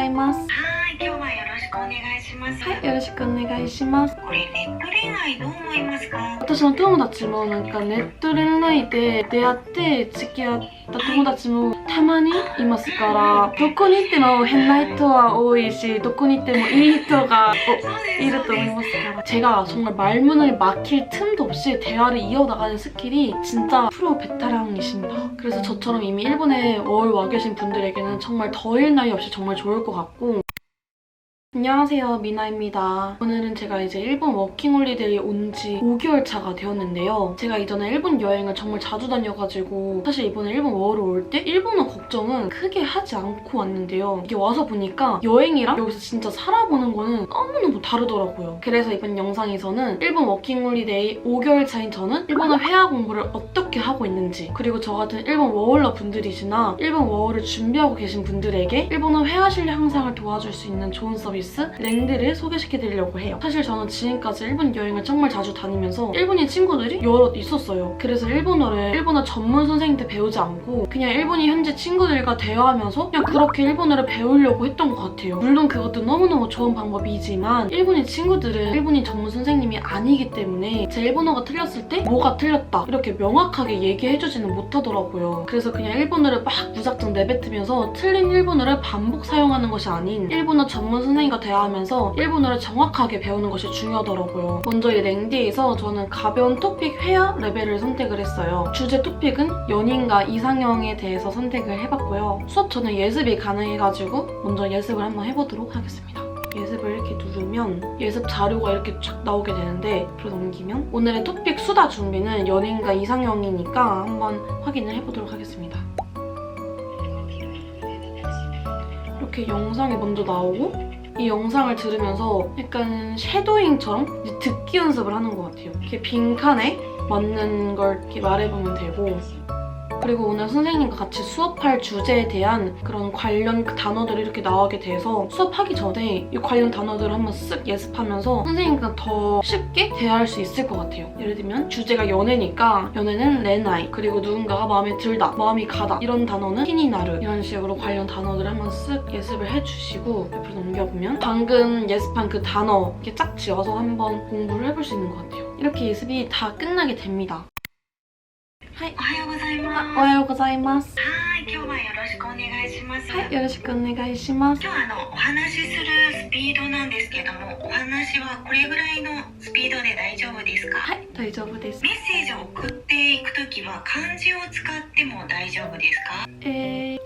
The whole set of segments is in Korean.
ざいます。はい、今日はよろしくお願いします。はい、よろしくお願いします。これネット恋愛どう思いますか？私の友達もなんかネット恋愛で出会って付き合った友達もたまにいますから、どこに行っても変な人は多いし、どこに行ってもいい人がいると思いますから。제가 정말 말문을 막힐 틈도 없이 대화를 이어나가는 스킬이 진짜 프로 베테랑이십니다. 그래서 저처럼 이미 일본에 와 계신 분들에게는 정말 더일 나위 없이 정말 좋을 것 같고. 안녕하세요, 미나입니다. 오늘은 제가 이제 일본 워킹홀리데이에 온 지 5개월 차가 되었는데요. 제가 이전에 일본 여행을 정말 자주 다녀가지고 사실 이번에 일본 워홀을 올 때 일본어 걱정은 크게 하지 않고 왔는데요. 이게 와서 보니까 여행이랑 여기서 진짜 살아보는 거는 너무너무 다르더라고요. 그래서 이번 영상에서는 일본 워킹홀리데이 5개월 차인 저는 일본어 회화 공부를 어떻게 하고 있는지, 그리고 저 같은 일본 워홀러 분들이시나 일본 워홀을 준비하고 계신 분들에게 일본어 회화 실력 향상을 도와줄 수 있는 좋은 서비스 랭드를 소개시켜드리려고 해요. 사실 저는 지금까지 일본 여행을 정말 자주 다니면서 일본인 친구들이 여럿 있었어요. 그래서 일본어를 일본어 전문 선생님한테 배우지 않고 그냥 일본인 현지 친구들과 대화하면서 그냥 그렇게 일본어를 배우려고 했던 것 같아요. 물론 그것도 너무너무 좋은 방법이지만 일본인 친구들은 일본인 전문 선생님이 아니기 때문에 제 일본어가 틀렸을 때 뭐가 틀렸다 이렇게 명확하게 얘기해주지는 못하더라고요. 그래서 그냥 일본어를 막 무작정 내뱉으면서 틀린 일본어를 반복 사용하는 것이 아닌 일본어 전문 선생님과 대화하면서 일본어를 정확하게 배우는 것이 중요하더라고요. 먼저 이 랭디에서 저는 가벼운 토픽 회화 레벨을 선택을 했어요. 주제 토픽은 연인과 이상형에 대해서 선택을 해봤고요. 수업 전에 예습이 가능해가지고 먼저 예습을 한번 해보도록 하겠습니다. 예습을 이렇게 누르면 예습 자료가 이렇게 쫙 나오게 되는데 앞으로 넘기면 오늘의 토픽 수다 준비는 연인과 이상형이니까 한번 확인을 해보도록 하겠습니다. 이렇게 영상이 먼저 나오고 이 영상을 들으면서 약간 섀도잉처럼 이제 듣기 연습을 하는 것 같아요. 이렇게 빈칸에 맞는 걸 이렇게 말해보면 되고, 그리고 오늘 선생님과 같이 수업할 주제에 대한 그런 관련 단어들이 이렇게 나오게 돼서 수업하기 전에 이 관련 단어들을 한번 쓱 예습하면서 선생님과 더 쉽게 대화할 수 있을 것 같아요. 예를 들면 주제가 연애니까 연애는 레나이, 그리고 누군가가 마음에 들다, 마음이 가다 이런 단어는 키니나르, 이런 식으로 관련 단어들을 한번 쓱 예습을 해주시고 옆으로 넘겨보면 방금 예습한 그 단어 이렇게 쫙 지어서 한번 공부를 해볼 수 있는 것 같아요. 이렇게 예습이 다 끝나게 됩니다. はい、おはようございます。おはようございます。はい、今日はよろしくお願いします。はい、よろしくお願いします。今日はお話しするスピードなんですけども、お話はこれぐらいのスピードで大丈夫ですか？はい、大丈夫です。メッセージを送っていくときは漢字を使っても大丈夫ですか？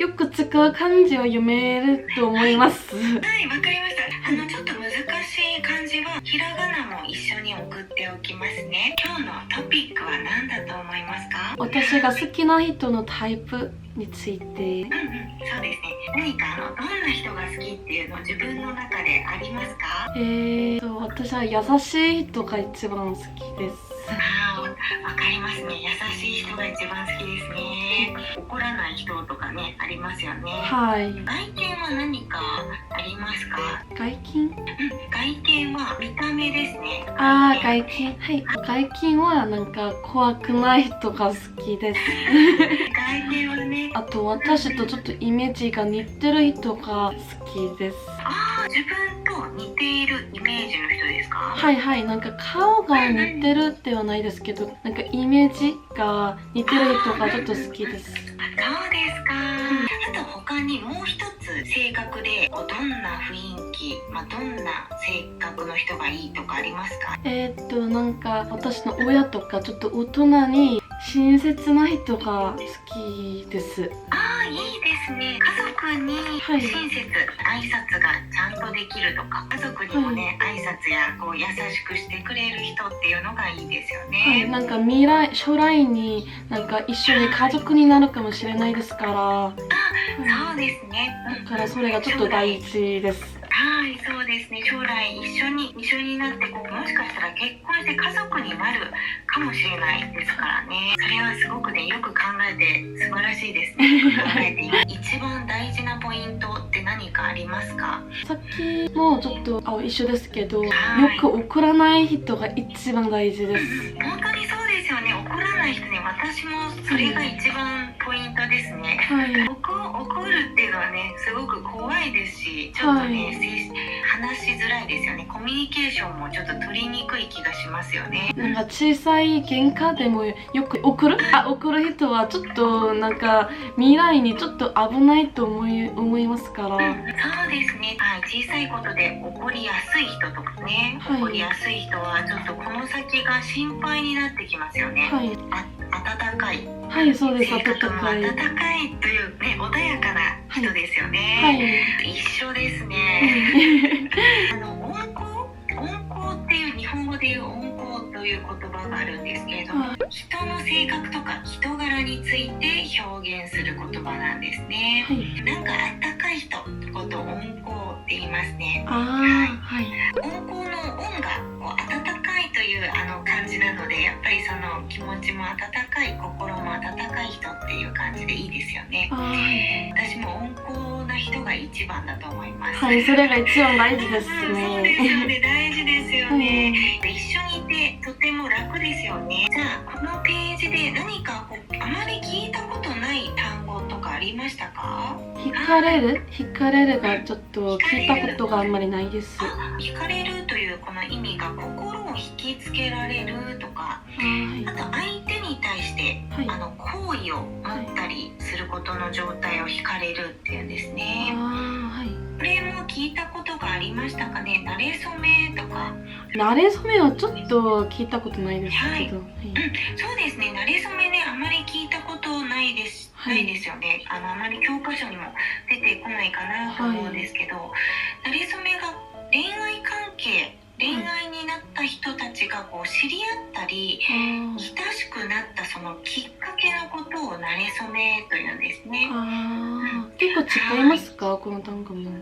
よく使う漢字を読めると思います。はい、わかりました。ちょっと難しい漢字はひらがなも一緒に送っておきますね。今日のトピックは何だと思いますか？私が好きな人のタイプについて。そうですね。何かどんな人が好きっていうの自分の中でありますか？私は優しい人が一番好きです。わかりますね。優しい人が一番好きですね。怒らない人とかね、ありますよね。はい。外見は何かありますか？外見？外見は見た目ですね。外見。はい。外見はなんか怖くない人が好きです。外見はね。あと私とちょっとイメージが似てる人が好きです。自分と似ているイメージの人ですか？はいはい、なんか顔が似てるではないですけど、なんかイメージが似てる人がちょっと好きです。そうですか。あと他にもう一つ性格でどんな雰囲気、どんな性格の人がいいとかありますか？なんか私の親とかちょっと大人に親切な人が好きです。いいですね。家族に親切、挨拶がちゃんとできるとか、家族にもね、挨拶や優しくしてくれる人っていうのがいいですよね。はい、なんか将来になんか一緒に家族になるかもしれないですから。そうですね。だからそれがちょっと大事です。はい、そうですね。将来一緒になってもしかしたら結婚して家族になるかもしれないですからね。それはすごくね、よく考えて素晴らしいですね。よく考えて一番大事なポイントって何かありますか？さっきもちょっと一緒ですけど、よく怒らない人が一番大事です。本当にそうですよね。怒らない人ね、私もそれが一番ポイントですね。怒るっていうのはね、すごく怖いですし、し、ちょっとね、はい話しづらいですよね。コミュニケーションもちょっと取りにくい気がしますよね。なんか小さい喧嘩でもよく送る人はちょっとなんか未来にちょっと危ないと思いますから。そうですね、はい、小さいことで怒りやすい人とかね、はい怒りやすい人はちょっとこの先が心配になってきますよね。はい温かい、はい、そうです。性温格もかい。温かいというね、穏やかな人ですよはね。い。一緒ですね。温厚っていう、日本語でいう温厚という言葉があるんですけれども、人の性格とか人柄について表現する言葉なんですね。はい。なんかあったかい人のことを温厚って言いますね。ああ、はい。温厚の温がこう温かいという感じなので、やっぱりその気持ちも温かい、心も温かい人っていう感じでいいですよね。はい。私も温厚な人が一番だと思います。はい、それが一番大事ですそうですよね。ね、大事ですよね。一緒にいてとても楽ですよね。じゃあこのページで何かあまり聞いたことない単語とかありましたか？惹かれるがちょっと聞いたことがあんまりないです。惹かれるというこの意味が心を引きつけられるとか、あと相手に対して好意を持ったりすることの状態を惹かれるっていうんですね。これも聞いたことがありましたかね？馴れ初めとか。馴れ初めはちょっと聞いたことないですけど。そうですね、馴れ初めね、あまり聞いたことないですよね。あまり教科書にも出てこないかなと思うんですけど、馴れ初めが恋愛関係、恋愛になった人たちがこう知り合ったり親しくなったそのきっかけのことを馴れ初めというんですね。結構違いますか、この単語も？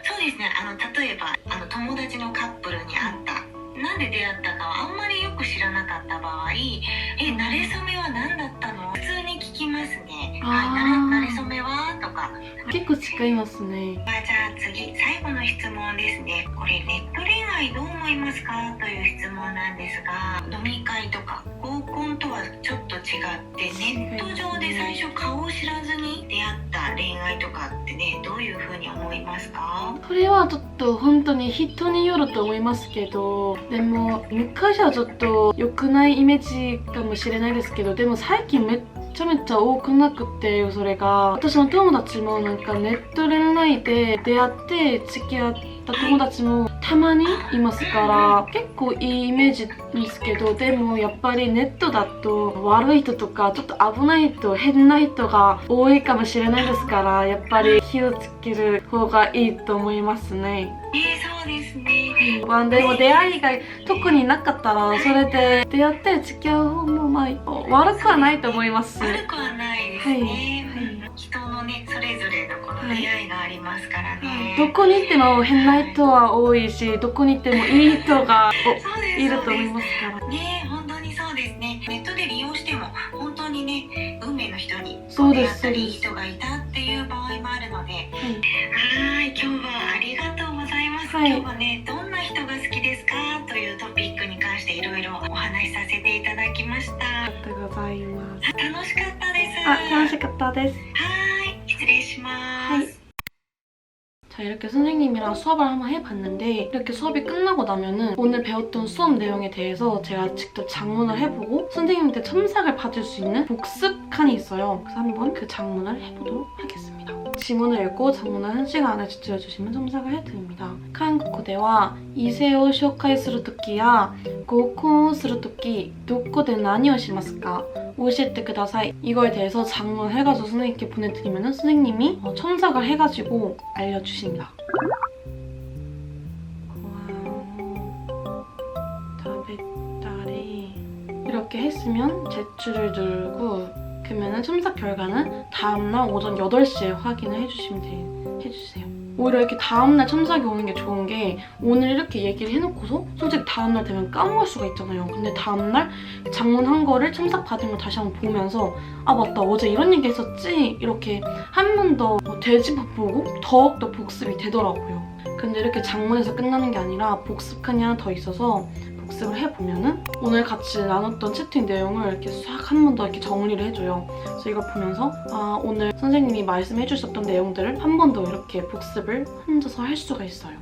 そうですね、例えば友達のカップルに会った、なんで出会ったかはあんまりよく知らなかった場合、馴れ初めは何だったの？普通に聞きますね。馴れ初めはとか。結構違いますね。じゃあ次、最後の質問ですね。これネット恋愛どう思いますかという質問なんですが、飲み会とか合コンとはちょっと違ってネット上で最初顔を知らずに出会った恋愛とかってね、どういうふうに思いますか？これはちょっと本当に人によると思いますけど、でも昔はちょっと良くないイメージかもしれないですけど、でも最近めっちゃ多くなくて、それが私の友達もなんかネット恋愛で出会って付き合った友達もたまにいますから、結構いいイメージですけど、でもやっぱりネットだと悪い人とかちょっと危ない人、変な人が多いかもしれないですから、やっぱり気をつける方がいいと思いますね。そうですね。でも出会いが特になかったら、それで出会って付き合う方も悪くはないと思います。悪くはないですね。人のね、それぞれのこの出会いがありますからね。どこに行っても変な人は多いし、どこに行ってもいい人がいると思いますからね。本当にそうですね。ネットで利用しても本当にね、運命の人に出会ったりいい人がいたっていう場合もあるので、今日はありがとうございます。今日はね、どんな人が好きですかというトピックに関していろいろお話しさせていただきました。ありがとうございます。楽しかったです。楽しかったです。失礼します。자, 이렇게 선생님이랑 수업을 한번 해봤는데, 이렇게 수업이 끝나고 나면은 오늘 배웠던 수업 내용에 대해서 제가 직접 작문을 해보고 선생님한테 첨삭을 받을 수 있는 복습칸이 있어요. 그래서 한번 그 작문을 해보도록 하겠습니다. 지문을 읽고 작문을 1시간 안에 제출해주시면 첨삭을 해드립니다. 韓国では異性を紹介するときや合コンをするときどこで何をしますか? 教えてください. 이거에 대해서 작문을 해가지고 선생님께 보내드리면 선생님이 첨삭을 해가지고 알려주십니다. 다베다리 이렇게 했으면 제출을 누르고, 그러면 첨삭 결과는 다음날 오전 8시에 확인을 해주세요. 오히려 이렇게 다음날 첨삭이 오는 게 좋은 게, 오늘 이렇게 얘기를 해놓고서 솔직히 다음날 되면 까먹을 수가 있잖아요. 근데 다음날 작문한 거를 첨삭 받은 걸 다시 한번 보면서 아 맞다, 어제 이런 얘기 했었지? 이렇게 한 번 더 되짚어보고 더욱더 복습이 되더라고요. 근데 이렇게 작문에서 끝나는 게 아니라 복습칸이 하나 더 있어서 복습을 해보면은 오늘 같이 나눴던 채팅 내용을 이렇게 싹 한 번 더 이렇게 정리를 해줘요. 그래서 이걸 보면서 오늘 선생님이 말씀해주셨던 내용들을 한 번 더 이렇게 복습을 혼자서 할 수가 있어요.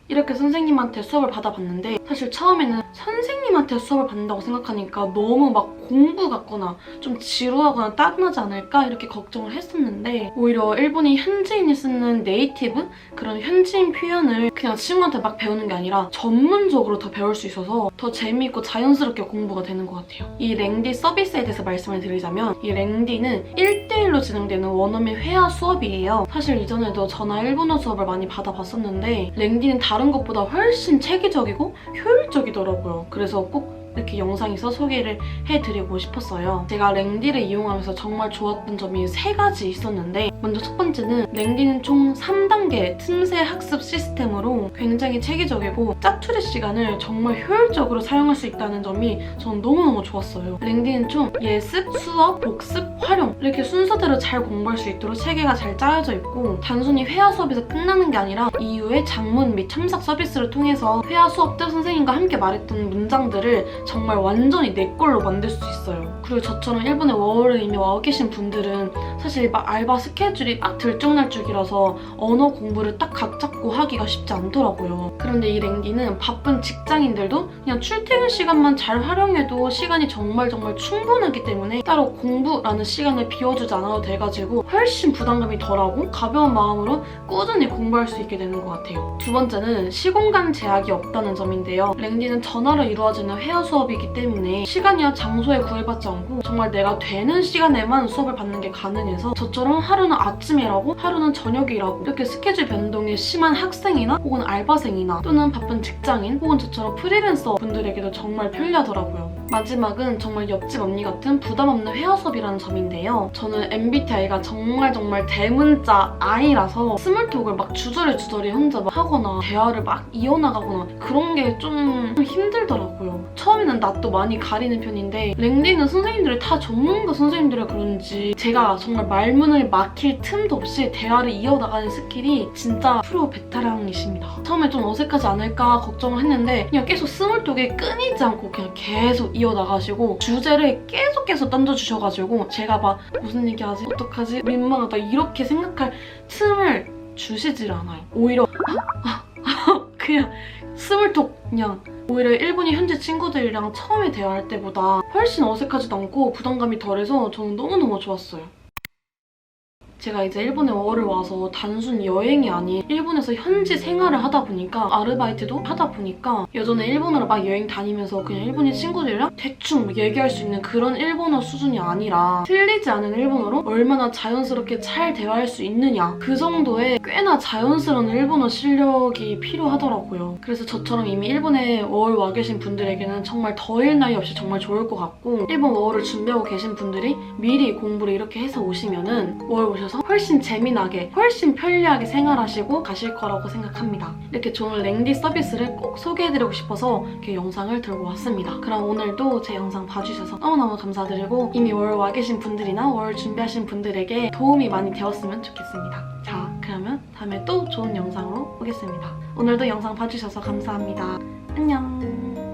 이렇게 선생님한테 수업을 받아봤는데 사실 처음에는 선생님한테 수업을 받는다고 생각하니까 너무 막 공부 같거나 좀 지루하거나 따분하지 않을까 이렇게 걱정을 했었는데 오히려 일본인 현지인이 쓰는 네이티브? 그런 현지인 표현을 그냥 친구한테 막 배우는 게 아니라 전문적으로 더 배울 수 있어서 더 재미있고 자연스럽게 공부가 되는 것 같아요. 이 랭디 서비스에 대해서 말씀을 드리자면 이 랭디는 1대1로 진행되는 원어민 회화 수업이에요. 사실 이전에도 저나 일본어 수업을 많이 받아봤었는데 랭디는 다른 것보다 훨씬 체계적이고 효율적이더라고요. 그래서 꼭 이렇게 영상에서 소개를 해드리고 싶었어요. 제가 랭디를 이용하면서 정말 좋았던 점이 3가지 있었는데 먼저 첫 번째는 랭디는 총 3단계 틈새 학습 시스템으로 굉장히 체계적이고 짜투리 시간을 정말 효율적으로 사용할 수 있다는 점이 전 너무너무 좋았어요. 랭디는 총 예습, 수업, 복습, 활용 이렇게 순서대로 잘 공부할 수 있도록 체계가 잘 짜여져 있고 단순히 회화 수업에서 끝나는 게 아니라 이후에 장문 및 첨삭 서비스를 통해서 회화 수업 때 선생님과 함께 말했던 문장들을 정말 완전히 내 걸로 만들 수 있어요. 그리고 저처럼 일본에 워홀에 이미 와 계신 분들은 사실 막 알바 스케줄이 막 들쭉날쭉이라서 언어 공부를 딱 각 잡고 하기가 쉽지 않더라고요. 그런데 이 랭디는 바쁜 직장인들도 그냥 출퇴근 시간만 잘 활용해도 시간이 정말 충분하기 때문에 따로 공부라는 시간을 비워주지 않아도 돼가지고 훨씬 부담감이 덜하고 가벼운 마음으로 꾸준히 공부할 수 있게 되는 것 같아요. 두 번째는 시공간 제약이 없다는 점인데요. 랭디는 전화로 이루어지는 회화 수업이기 때문에 시간이나 장소에 구애받지 않고 정말 내가 되는 시간에만 수업을 받는 게 가능해서 저처럼 하루는 아침에 일하고 하루는 저녁에 일하고 이렇게 스케줄 변동이 심한 학생이나 혹은 알바생이나 또는 바쁜 직장인 혹은 저처럼 프리랜서 분들에게도 정말 편리하더라고요. 마지막은 정말 옆집 언니 같은 부담 없는 회화 수업이라는 점인데요. 저는 MBTI가 정말 대문자 I라서 스몰톡을 막 주저리 혼자 막 하거나 대화를 막 이어나가거나 그런 게 좀 힘들더라고요. 처음에는 낯도 많이 가리는 편인데 랭디는 선생님들이 다 전문가 선생님들이라 그런지 제가 정말 말문을 막힐 틈도 없이 대화를 이어나가는 스킬이 진짜 프로 베테랑이십니다. 처음에 좀 어색하지 않을까 걱정을 했는데 그냥 계속 스몰톡에 끊이지 않고 그냥 계속 이어나가시고 주제를 계속 던져주셔가지고 제가 막 무슨 얘기하지? 어떡하지? 민망하다 이렇게 생각할 틈을 주시질 않아요. 오히려 그냥 스몰톡 그냥 오히려 일본인 현지 친구들이랑 처음에 대화할 때보다 훨씬 어색하지도 않고 부담감이 덜해서 저는 너무너무 좋았어요. 제가 이제 일본에 워홀을 와서 단순 여행이 아닌 일본에서 현지 생활을 하다 보니까 아르바이트도 하다 보니까 예전에 일본으로 막 여행 다니면서 그냥 일본인 친구들이랑 대충 얘기할 수 있는 그런 일본어 수준이 아니라 틀리지 않은 일본어로 얼마나 자연스럽게 잘 대화할 수 있느냐 그 정도의 꽤나 자연스러운 일본어 실력이 필요하더라고요. 그래서 저처럼 이미 일본에 워홀 와 계신 분들에게는 정말 더일 나위 없이 정말 좋을 것 같고 일본 워홀을 준비하고 계신 분들이 미리 공부를 이렇게 해서 오시면은 워홀 오셔서 훨씬 재미나게 훨씬 편리하게 생활하시고 가실 거라고 생각합니다. 이렇게 좋은 랭디 서비스를 꼭 소개해드리고 싶어서 이렇게 영상을 들고 왔습니다. 그럼 오늘도 제 영상 봐주셔서 너무너무 감사드리고 이미 월 와 계신 분들이나 월 준비하신 분들에게 도움이 많이 되었으면 좋겠습니다. 자, 그러면 다음에 또 좋은 영상으로 오겠습니다. 오늘도 영상 봐주셔서 감사합니다. 안녕.